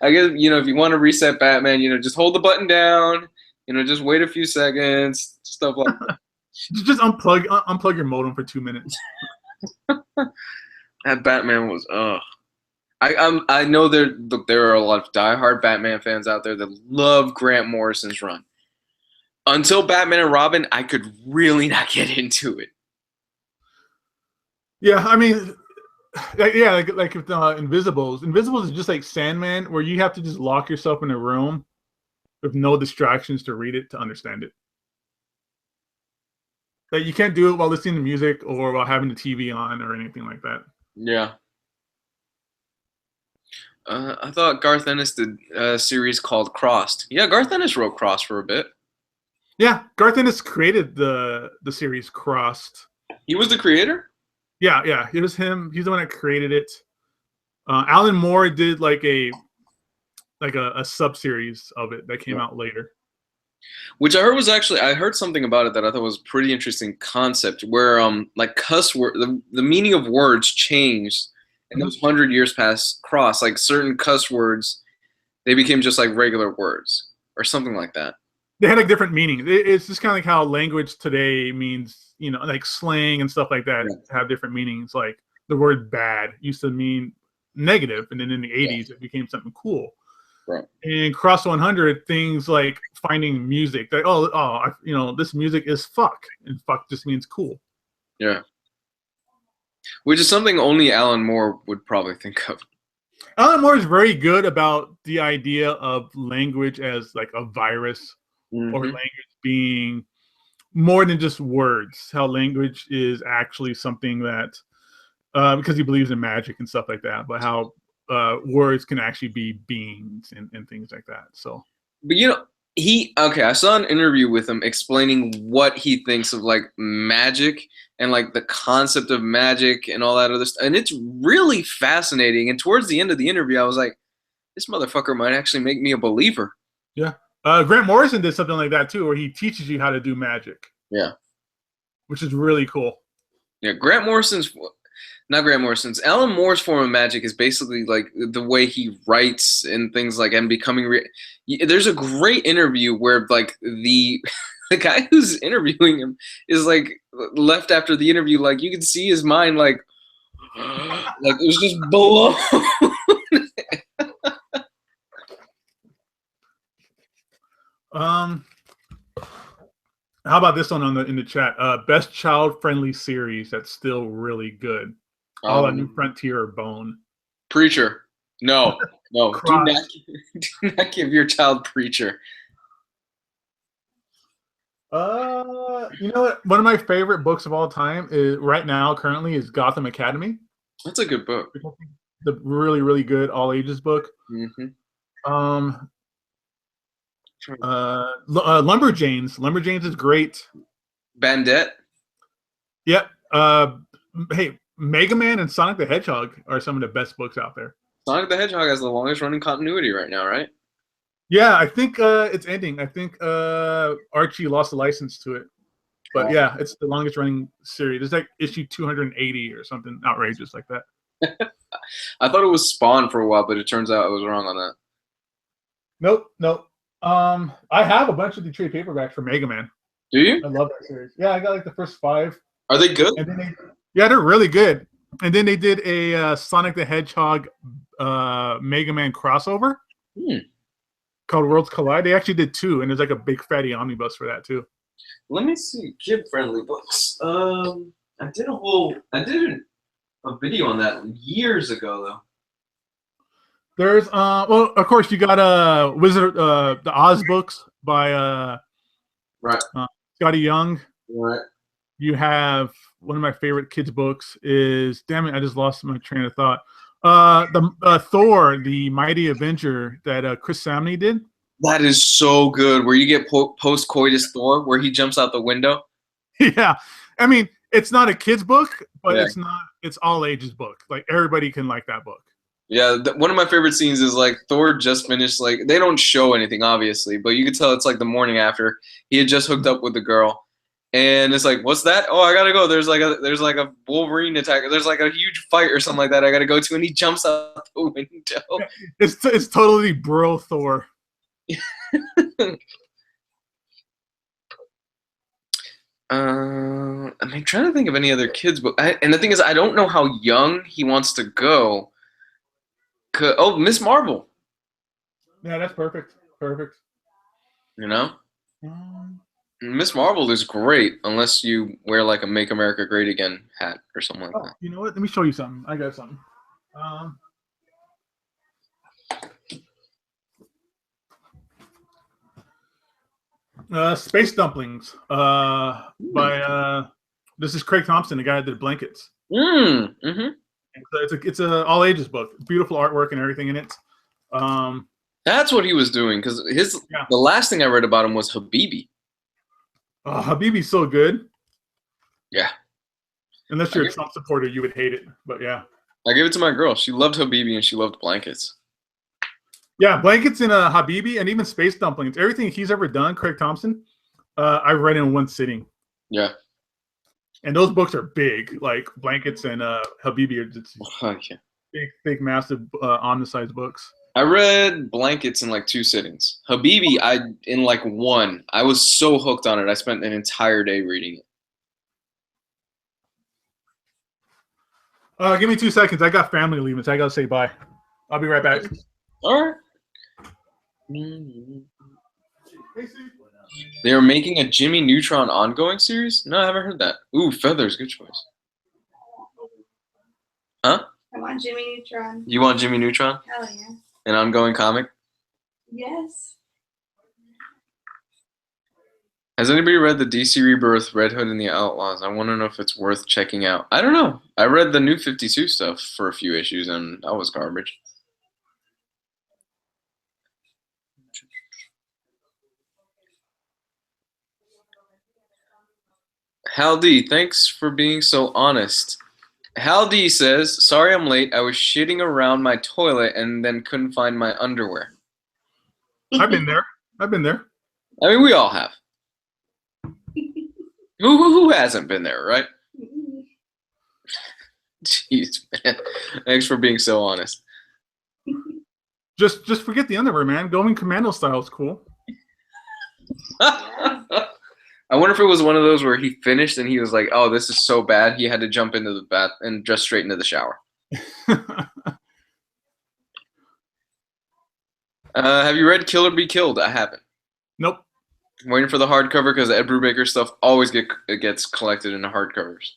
I guess, you know, if you want to reset Batman, you know, just hold the button down. You know, just wait a few seconds, stuff like that. Just unplug your modem for 2 minutes. That Batman was I know there are a lot of diehard Batman fans out there that love Grant Morrison's run. Until Batman and Robin, I could really not get into it. Yeah, I mean, like with Invisibles. Invisibles is just like Sandman, where you have to just lock yourself in a room with no distractions to read it to understand it. Like, you can't do it while listening to music or while having the TV on or anything like that. Yeah. I thought Garth Ennis did a series called Crossed. Yeah, Garth Ennis wrote Crossed for a bit. Yeah, Garth Ennis created the series Crossed. He was the creator? Yeah, it was him. He's the one that created it. Alan Moore did like a sub-series of it that came out later. Which I heard was actually, I heard something about it that I thought was a pretty interesting concept, where like cuss word, the meaning of words changed in those 100 years past Cross. Like certain cuss words, they became just like regular words or something like that. They had like different meanings. It's just kind of like how language today means, you know, like slang and stuff like that have different meanings. Like the word bad used to mean negative, and then in the 80s it became something cool. Right. And Cross 100, things like finding music, like you know, this music is fuck, and fuck just means cool. Yeah. Which is something only Alan Moore would probably think of. Alan Moore is very good about the idea of language as like a virus, or language being more than just words. How language is actually something that, because he believes in magic and stuff like that, but how words can actually be beings and things like that. So, But I saw an interview with him explaining what he thinks of like magic and like the concept of magic and all that other stuff. And it's really fascinating. And towards the end of the interview, I was like, this motherfucker might actually make me a believer. yeah. Grant Morrison did something like that too, where he teaches you how to do magic. Yeah. Which is really cool. Yeah. Alan Moore's form of magic is basically like the way he writes and things like and becoming. There's a great interview where like the guy who's interviewing him is like left after the interview, like you can see his mind like it was just blown. How about this one in the chat? Best child-friendly series that's still really good. All New Frontier or Bone. Preacher. No. do not give your child Preacher. You know what? One of my favorite books of all time is currently is Gotham Academy. That's a good book. The really, really good all ages book. Mm-hmm. Lumberjanes. Lumberjanes is great. Bandette. Yep. Hey, Mega Man and Sonic the Hedgehog are some of the best books out there. Sonic the Hedgehog has the longest running continuity right now, right? Yeah, I think it's ending. I think Archie lost the license to it. But yeah, it's the longest running series. It's like issue 280 or something outrageous like that. I thought it was Spawn for a while, but it turns out I was wrong on that. Nope. I have a bunch of the trade paperbacks for Mega Man. Do you? I love that series. Yeah, I got like the first 5. Are they good? And then they're really good. And then they did a Sonic the Hedgehog Mega Man crossover called Worlds Collide. They actually did 2, and there's like a big fatty omnibus for that too. Let me see kid-friendly books. I did a video on that years ago though. There's well, of course you got Wizard the Oz books by Scotty Young. Right. You have one of my favorite kids books is damn it, I just lost my train of thought. The Thor, the Mighty Avenger that Chris Samney did. That is so good. Where you get post-coitus Thor, where he jumps out the window. Yeah, I mean it's not a kids book, but it's all ages book. Like everybody can like that book. Yeah, one of my favorite scenes is like Thor just finished. Like they don't show anything obviously, but you can tell it's like the morning after he had just hooked up with the girl, and it's like, what's that? Oh, I gotta go. There's like a Wolverine attack. There's like a huge fight or something like that I gotta go to, and he jumps out the window. It's totally bro Thor. I'm trying to think of any other kids book, and the thing is, I don't know how young he wants to go. Oh, Miss Marvel. Yeah, that's perfect. Perfect. You know, Miss Marvel is great unless you wear like a "Make America Great Again" hat or something like that. You know what? Let me show you something. I got something. Space Dumplings. By this is Craig Thompson, the guy that did Blankets. Mm-hmm. It's a all ages book. Beautiful artwork and everything in it. That's what he was doing because the last thing I read about him was Habibi. Habibi's so good. Yeah. Unless you're a Trump supporter, you would hate it. But yeah. I gave it to my girl. She loved Habibi and she loved Blankets. Yeah, Blankets and Habibi and even Space Dumplings. Everything he's ever done, Craig Thompson, I read in one sitting. Yeah. And those books are big, like Blankets and Habibi are just big, massive, omnisized books. I read Blankets in like 2 sittings. Habibi, in like 1. I was so hooked on it. I spent an entire day reading it. Give me 2 seconds. I got family leaving, so I gotta say bye. I'll be right back. All right. They are making a Jimmy Neutron ongoing series? No, I haven't heard that. Ooh, Feathers, good choice. Huh? I want Jimmy Neutron. You want Jimmy Neutron? Hell yeah. An ongoing comic? Yes. Has anybody read the DC Rebirth Red Hood and the Outlaws? I want to know if it's worth checking out. I don't know. I read the New 52 stuff for a few issues, and that was garbage. Hal D, thanks for being so honest. Hal D says, sorry I'm late. I was shitting around my toilet and then couldn't find my underwear. I've been there. I've been there. I mean, we all have. Who hasn't been there, right? Jeez, man. Thanks for being so honest. Just forget the underwear, man. Going commando style is cool. I wonder if it was one of those where he finished and he was like, oh, this is so bad, he had to jump into the bath and just straight into the shower. Have you read Kill or Be Killed? I haven't. Nope. I'm waiting for the hardcover because Ed Brubaker stuff always gets collected into hardcovers.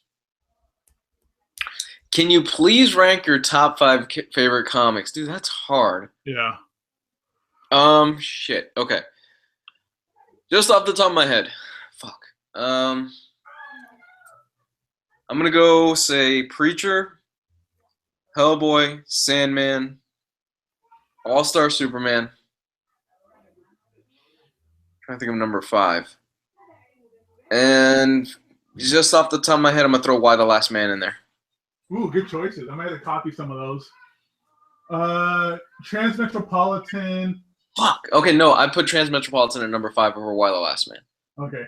Can you please rank your top 5 favorite comics? Dude, that's hard. Yeah. Shit. Okay. Just off the top of my head. Fuck. I'm gonna go say Preacher, Hellboy, Sandman, All-Star Superman. Trying to think of number 5. And just off the top of my head, I'm gonna throw Why the Last Man in there. Ooh, good choices. I might have to copy some of those. Transmetropolitan. Fuck. Okay, no, I put Transmetropolitan at number 5 over Why the Last Man. Okay.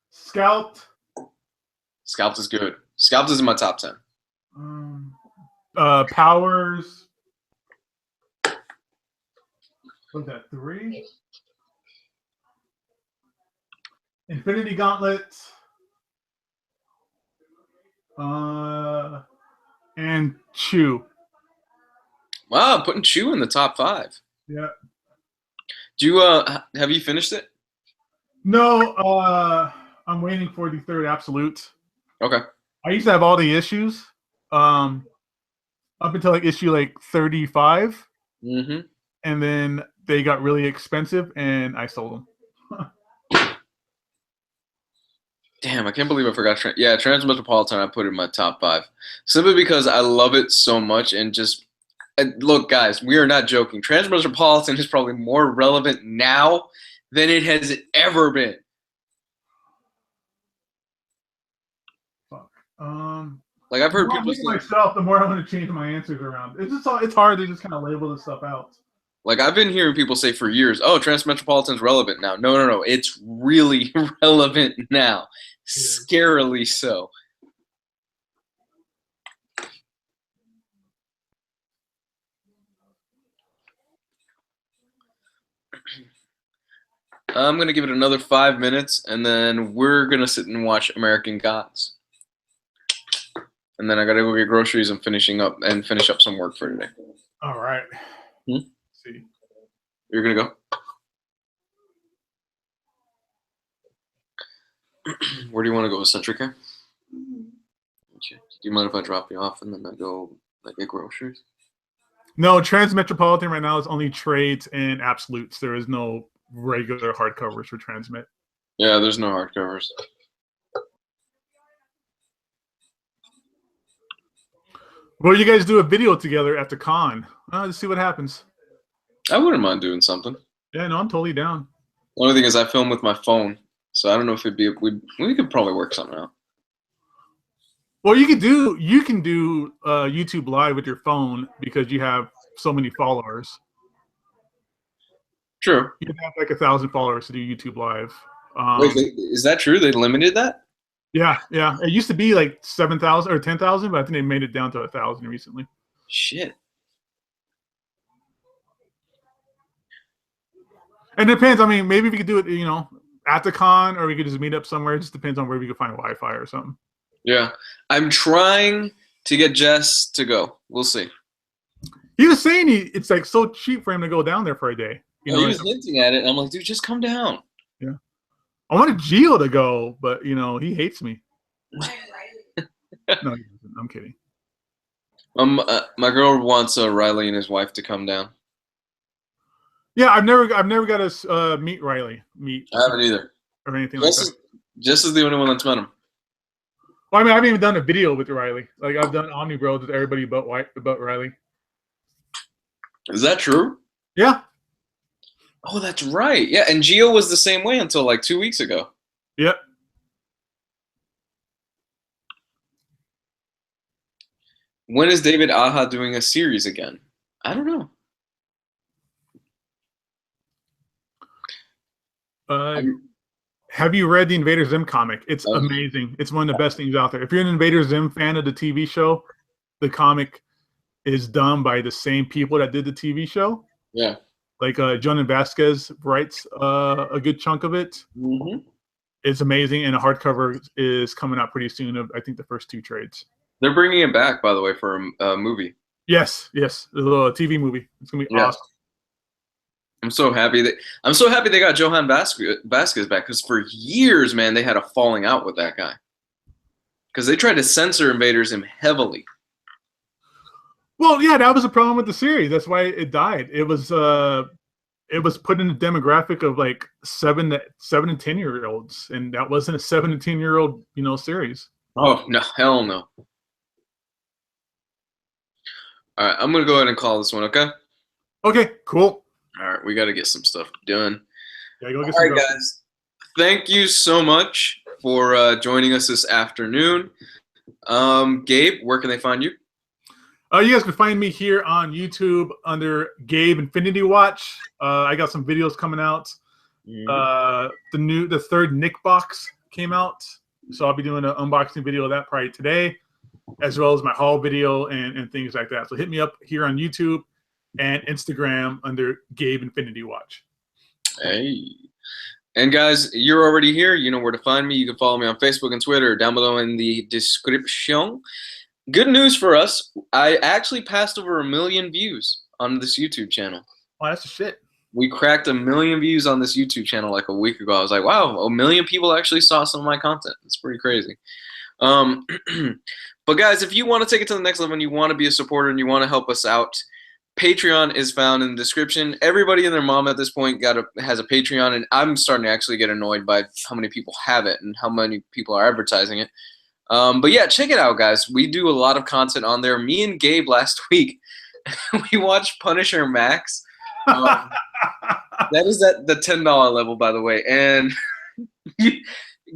Scout. Scalped is good. Scalped is in my top 10. Powers. What's that? 3. Infinity Gauntlet. And Chew. Wow, putting Chew in the top 5. Yeah. Do you have you finished it? No, I'm waiting for the 3rd Absolute. Okay. I used to have all the issues, up until like issue like 35. Mm-hmm. And then they got really expensive, and I sold them. Damn, I can't believe I forgot. Transmetropolitan I put in my top 5. Simply because I love it so much and just... Look, guys, we are not joking. Transmetropolitan is probably more relevant now than it has ever been. Fuck. Like, I've heard the more people I look at myself, the more I want to change my answers around. It's hard to just kind of label this stuff out. Like, I've been hearing people say for years, oh, Transmetropolitan's relevant now. No. It's really relevant now. Scarily so. I'm going to give it another 5 minutes, and then we're going to sit and watch American Gods. And then I got to go get groceries and finish up some work for today. All right. Hmm? See. You're going to go? Where do you want to go? Centrica? Do you mind if I drop you off and then I go get groceries? No, Transmetropolitan right now is only trades and absolutes. There is no regular hardcovers for Transmit. Yeah, there's no hardcovers. Well, you guys do a video together at the con. Let's see what happens. I wouldn't mind doing something. Yeah, no, I'm totally down. The only thing is I film with my phone, so I don't know if it'd be. We could probably work something out. Well, you can do YouTube Live with your phone because you have so many followers. True. You can have like 1,000 followers to do YouTube Live. Wait, is that true? They limited that? Yeah. It used to be like 7,000 or 10,000, but I think they made it down to 1,000 recently. Shit. It depends. I mean, maybe we could do it, at the con, or we could just meet up somewhere. It just depends on where we could find Wi-Fi or something. Yeah. I'm trying to get Jess to go. We'll see. He was saying it's like so cheap for him to go down there for a day. He was hinting at it, and I'm like, dude, just come down. Yeah. I wanted Gio to go, but, he hates me. No, he doesn't. I'm kidding. My girl wants Riley and his wife to come down. Yeah, I've never got to meet Riley, I haven't either. or anything like that. Jess is the only one that's met him. Well, I mean, I haven't even done a video with Riley. Like I've done Omni Bros with everybody but Riley. Is that true? Yeah. Oh, that's right. Yeah, and Gio was the same way until like 2 weeks ago. Yep. When is David Aja doing a series again? I don't know. Have you read the Invader Zim comic? It's Okay. amazing. It's one of the best things out there. If you're an Invader Zim fan of the TV show, the comic is done by the same people that did the TV show. Yeah. Like Jonan Vasquez writes a good chunk of it. Mm-hmm. It's amazing, and a hardcover is coming out pretty soon of, I think, the first 2 trades. They're bringing it back, by the way, for a movie. Yes, the little TV movie. It's gonna be awesome. I'm so happy they got Johan Vasquez back, because for years, man, they had a falling out with that guy. Because they tried to censor Invader Zim heavily. Well, yeah, that was a problem with the series. That's why it died. It was put in a demographic of like 7 and 10-year-olds, and that wasn't a 7 and 10-year-old, series. Oh no, hell no. All right, I'm gonna go ahead and call this one. Okay. Okay. Cool. All right, we got to get some stuff done. Yeah, go get All some right, guys. Thank you so much for joining us this afternoon. Gabe, where can they find you? You guys can find me here on YouTube under Gabe Infinity Watch. I got some videos coming out. The third Nick box came out, so I'll be doing an unboxing video of that probably today, as well as my haul video and things like that. So hit me up here on YouTube and Instagram under Gabe Infinity Watch. Hey. And guys, you're already here. You know where to find me. You can follow me on Facebook and Twitter down below in the description. Good news for us. I actually passed over 1 million views on this YouTube channel. Oh, that's a shit. We cracked 1 million views on this YouTube channel like a week ago. I was like, wow, 1 million people actually saw some of my content. It's pretty crazy. But guys, if you want to take it to the next level and you want to be a supporter and you want to help us out, Patreon is found in the description. Everybody and their mom at this point has a Patreon, and I'm starting to actually get annoyed by how many people have it and how many people are advertising it. But yeah, check it out, guys. We do a lot of content on there. Me and Gabe last week, we watched Punisher Max. That is at the $10 level, by the way. And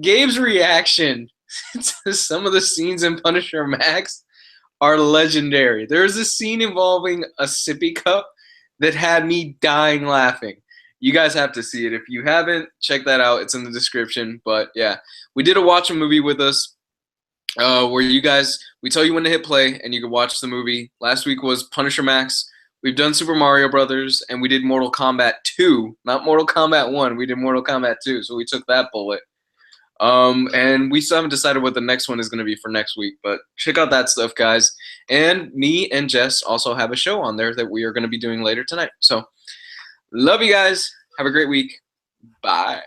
Gabe's reaction to some of the scenes in Punisher Max are legendary. There's a scene involving a sippy cup that had me dying laughing. You guys have to see it. If you haven't, check that out. It's in the description. But yeah, we did a watch a movie with us where we tell you when to hit play and you can watch the movie. Last week was Punisher Max. We've done Super Mario Brothers, and we did Mortal Kombat 2, not Mortal Kombat 1. We did Mortal Kombat 2, so we took that bullet. And we still haven't decided what the next one is going to be for next week, but check out that stuff, guys. And me and Jess also have a show on there that we are going to be doing later tonight. So love you guys. Have a great week. Bye.